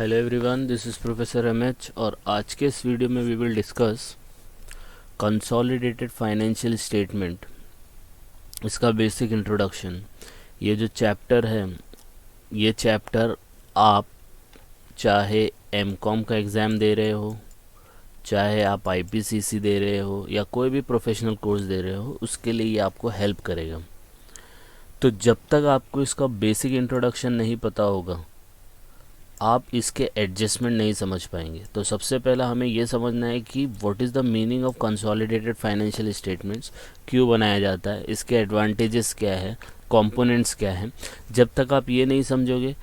Hello everyone, this is professor MH और आज के इस वीडियो में we will discuss consolidated financial statement, इसका बेसिक इंट्रोडक्शन। ये जो चैप्टर है, ये चैप्टर आप चाहे एमकॉम का एग्ज़ाम दे रहे हो, चाहे आप आईपीसीसी दे रहे हो या कोई भी प्रोफेशनल कोर्स दे रहे हो, उसके लिए ये आपको हेल्प करेगा। तो जब तक आपको इसका बेसिक इंट्रोडक्शन नहीं पता होगा, आप इसके एडजस्टमेंट नहीं समझ पाएंगे। तो सबसे पहला हमें यह समझना है कि what is the meaning of consolidated financial statements, क्यों बनाया जाता है, इसके एडवांटेजेस क्या है, कंपोनेंट्स क्या हैं। जब तक आप ये नहीं समझोगे,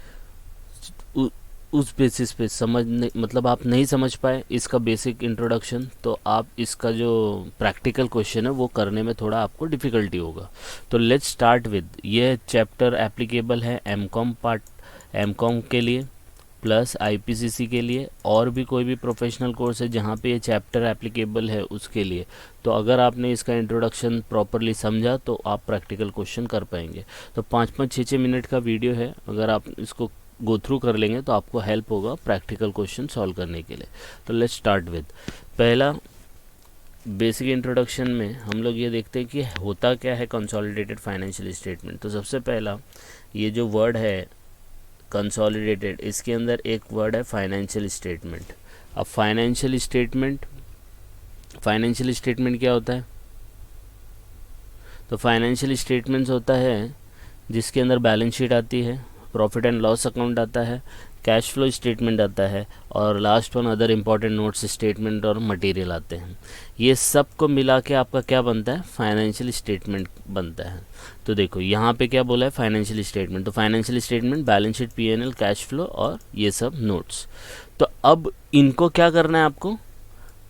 उस बेसिस पे मतलब आप नहीं समझ पाए इसका बेसिक इंट्रोडक्शन, तो आप इसका जो प्रैक्टिकल क्वेश्चन है वो करने में थोड़ा आपको डिफ़िकल्टी होगा। तो लेट्स स्टार्ट विद, ये चैप्टर एप्लीकेबल है एमकॉम के लिए प्लस आईपीसीसी के लिए, और भी कोई भी प्रोफेशनल कोर्स है जहाँ पे ये चैप्टर एप्लीकेबल है उसके लिए। तो अगर आपने इसका इंट्रोडक्शन प्रॉपरली समझा तो आप प्रैक्टिकल क्वेश्चन कर पाएंगे। तो 5-5 6 मिनट का वीडियो है, अगर आप इसको गो थ्रू कर लेंगे तो आपको हेल्प होगा प्रैक्टिकल क्वेश्चन सॉल्व करने के लिए। तो लेट्स स्टार्ट विद पहला बेसिक इंट्रोडक्शन में हम लोग ये देखते हैं कि होता क्या है कंसोलिडेटेड फाइनेंशियल स्टेटमेंट। तो सबसे पहला ये जो वर्ड है कंसोलिडेटेड, इसके अंदर एक वर्ड है फाइनेंशियल स्टेटमेंट। अब फाइनेंशियल स्टेटमेंट क्या होता है? तो फाइनेंशियल स्टेटमेंट्स होता है जिसके अंदर बैलेंस शीट आती है, प्रॉफिट एंड लॉस अकाउंट आता है, कैश फ्लो स्टेटमेंट आता है, और last one other important notes statement और मटेरियल आते हैं। ये सब को मिला के आपका क्या बनता है? फाइनेंशियल स्टेटमेंट बनता है। तो देखो यहाँ पे क्या बोला है, फाइनेंशियल स्टेटमेंट। तो financial statement, balance sheet, PNL, cash flow और ये सब नोट्स। तो अब इनको क्या करना है आपको?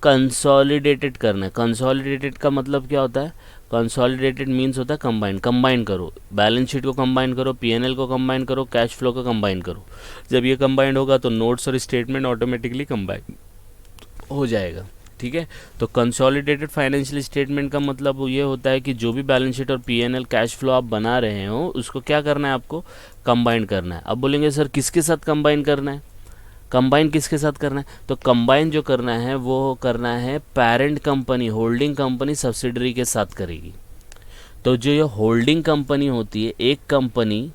कंसोलिडेटेड करना है। कंसोलिडेटेड का मतलब क्या होता है? कंसोलिडेटेड मीन्स होता है कंबाइन करो, बैलेंस शीट को कंबाइन करो, पीएनएल को कंबाइन करो, कैश फ्लो को कंबाइन करो। जब ये कंबाइन होगा तो नोट्स और स्टेटमेंट ऑटोमेटिकली कंबाइन हो जाएगा। ठीक है, तो कंसोलिडेटेड फाइनेंशियल स्टेटमेंट का मतलब ये होता है कि जो भी बैलेंस शीट और पीएनएल कैश फ्लो आप बना रहे हो उसको क्या करना है? आपको कंबाइन करना है। अब बोलेंगे सर किसके साथ कंबाइन करना है? कंबाइन किसके साथ करना है? तो कंबाइन जो करना है वो करना है parent company, holding company subsidiary के साथ करेगी। तो जो ये होल्डिंग कंपनी होती है, एक कंपनी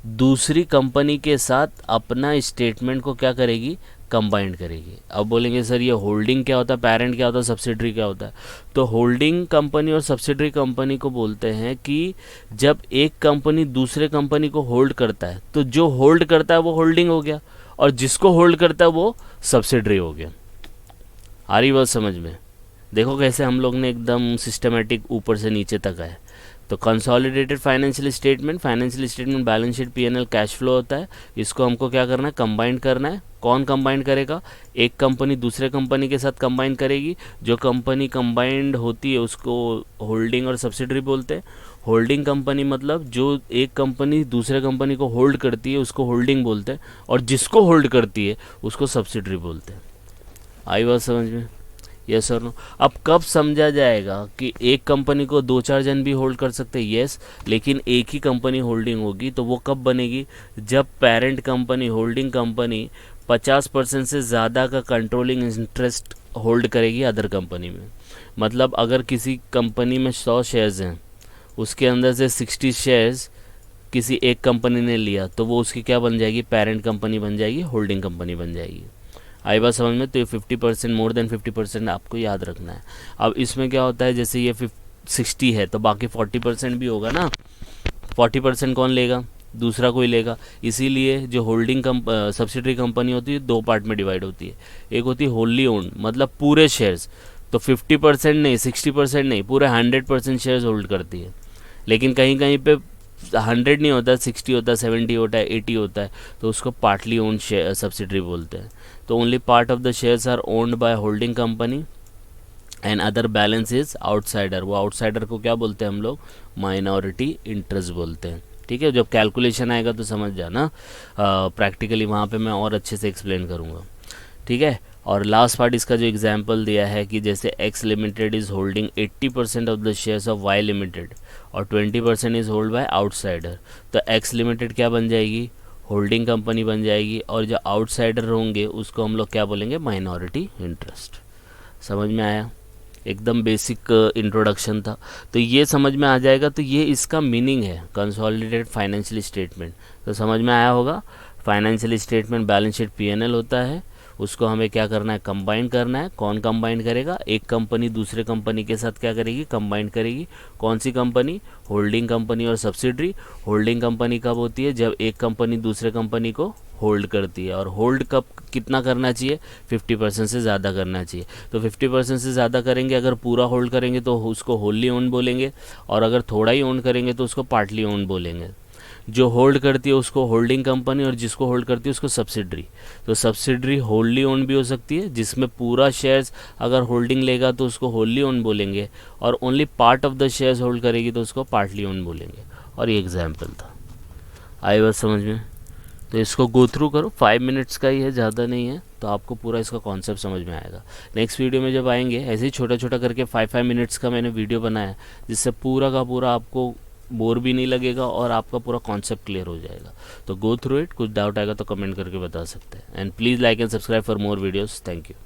दूसरी कंपनी के साथ अपना स्टेटमेंट को क्या करेगी? कंबाइंड करेगी। अब बोलेंगे सर ये होल्डिंग क्या होता है, पेरेंट क्या होता है, सब्सिडरी क्या होता है? तो होल्डिंग कंपनी और सब्सिडरी कंपनी को बोलते हैं कि जब एक कंपनी दूसरे कंपनी को होल्ड करता है, तो जो होल्ड करता है वो होल्डिंग हो गया, और जिसको होल्ड करता है वो सब्सिडरी हो गया। आ रही बात समझ में? देखो कैसे हम लोग ने एकदम सिस्टमेटिक ऊपर से नीचे तक आए। तो consolidated financial statement balance sheet, PNL, cash flow होता है। इसको हमको क्या करना है? कंबाइन करना है। कौन कंबाइन करेगा? एक कंपनी दूसरे कंपनी के साथ कंबाइन करेगी। जो कंपनी कंबाइंड होती है उसको होल्डिंग और सब्सिडरी बोलते हैं। होल्डिंग कंपनी मतलब जो एक कंपनी दूसरे कंपनी को होल्ड करती है उसको होल्डिंग बोलते हैं, और जिसको होल्ड करती है उसको सब्सिडरी बोलते हैं। आई बात समझ में? यस और नो? अब कब समझा जाएगा कि एक कंपनी को 2-4 जन भी होल्ड कर सकते हैं? यस, लेकिन एक ही कंपनी होल्डिंग होगी। तो वो कब बनेगी? जब पेरेंट कंपनी, होल्डिंग कंपनी 50% से ज़्यादा का कंट्रोलिंग इंटरेस्ट होल्ड करेगी अदर कंपनी में। मतलब अगर किसी कंपनी में 100 शेयर्स हैं, उसके अंदर से 60 शेयर्स किसी एक कंपनी ने लिया, तो वो उसकी क्या बन जाएगी? पेरेंट कंपनी बन जाएगी, होल्डिंग कंपनी बन जाएगी। आई बात समझ में? तो ये 50%, मोर देन 50% आपको याद रखना है। अब इसमें क्या होता है, जैसे ये 60 है तो बाकी 40% भी होगा ना। 40% कौन लेगा? दूसरा कोई लेगा। इसीलिए जो होल्डिंग सब्सिडरी कंपनी होती है 2 पार्ट में डिवाइड होती है। एक होती है होल्ली ओन्ड, मतलब पूरे शेयर्स, तो 50% नहीं, 60% नहीं, पूरे 100% शेयर्स होल्ड करती है। लेकिन कहीं कहीं पे 100 नहीं होता, 60 होता है, 70 होता है, 80 होता है, तो उसको पार्टली ओन्ड सब्सिडरी बोलते हैं। तो only part of the shares are owned by holding company and other balance is outsider. वो आउटसाइडर को क्या बोलते हैं हम लोग? माइनॉरिटी इंटरेस्ट बोलते हैं। ठीक है, जब कैलकुलेशन आएगा तो समझ जाना, प्रैक्टिकली वहाँ पे मैं और अच्छे से एक्सप्लेन करूँगा। ठीक है, और लास्ट पार्ट इसका जो एग्जांपल दिया है कि जैसे X limited is holding 80% of the shares of Y limited और 20% इज़ होल्ड बाय आउटसाइडर। तो एक्स लिमिटेड क्या बन जाएगी? होल्डिंग कंपनी बन जाएगी, और जो आउटसाइडर होंगे उसको हम लोग क्या बोलेंगे, माइनॉरिटी इंटरेस्ट। समझ में आया? एकदम बेसिक इंट्रोडक्शन था। तो ये समझ में आ जाएगा, तो ये इसका मीनिंग है कंसोलिडेटेड फाइनेंशियल स्टेटमेंट। तो समझ में आया होगा, financial statement balance sheet PNL होता है, उसको हमें क्या करना है, कंबाइन करना है। कौन कंबाइन करेगा, एक कंपनी दूसरे कंपनी के साथ क्या करेगी, कंबाइन करेगी। कौन सी कंपनी, होल्डिंग कंपनी और सब्सिडरी। होल्डिंग कंपनी कब होती है, जब एक कंपनी दूसरे कंपनी को होल्ड करती है, और होल्ड कब कितना करना चाहिए, 50% से ज़्यादा करना चाहिए। तो 50% से ज़्यादा करेंगे, अगर पूरा होल्ड करेंगे तो उसको होल्ली ओन बोलेंगे, और अगर थोड़ा ही ओन करेंगे तो उसको पार्टली ओन बोलेंगे। जो होल्ड करती है उसको होल्डिंग कंपनी, और जिसको होल्ड करती है उसको सब्सिडरी। तो सब्सिडरी होल्डली ओन भी हो सकती है, जिसमें पूरा शेयर्स अगर होल्डिंग लेगा तो उसको होल्ली ओन बोलेंगे, और only part of the shares hold करेगी तो उसको पार्टली ओन बोलेंगे। और ये एग्जाम्पल था, आई बात समझ में? तो इसको गो थ्रू करो, 5 मिनट्स का ही है, ज़्यादा नहीं है, तो आपको पूरा इसका कॉन्सेप्ट समझ में आएगा। नेक्स्ट वीडियो में जब आएंगे, ऐसे ही छोटा छोटा करके 5-5 मिनट्स का मैंने वीडियो बनाया, जिससे पूरा का पूरा आपको बोर भी नहीं लगेगा और आपका पूरा कॉन्सेप्ट क्लियर हो जाएगा। तो गो थ्रू इट, कुछ डाउट आएगा तो कमेंट करके बता सकते हैं। And please like and subscribe for more videos. Thank you.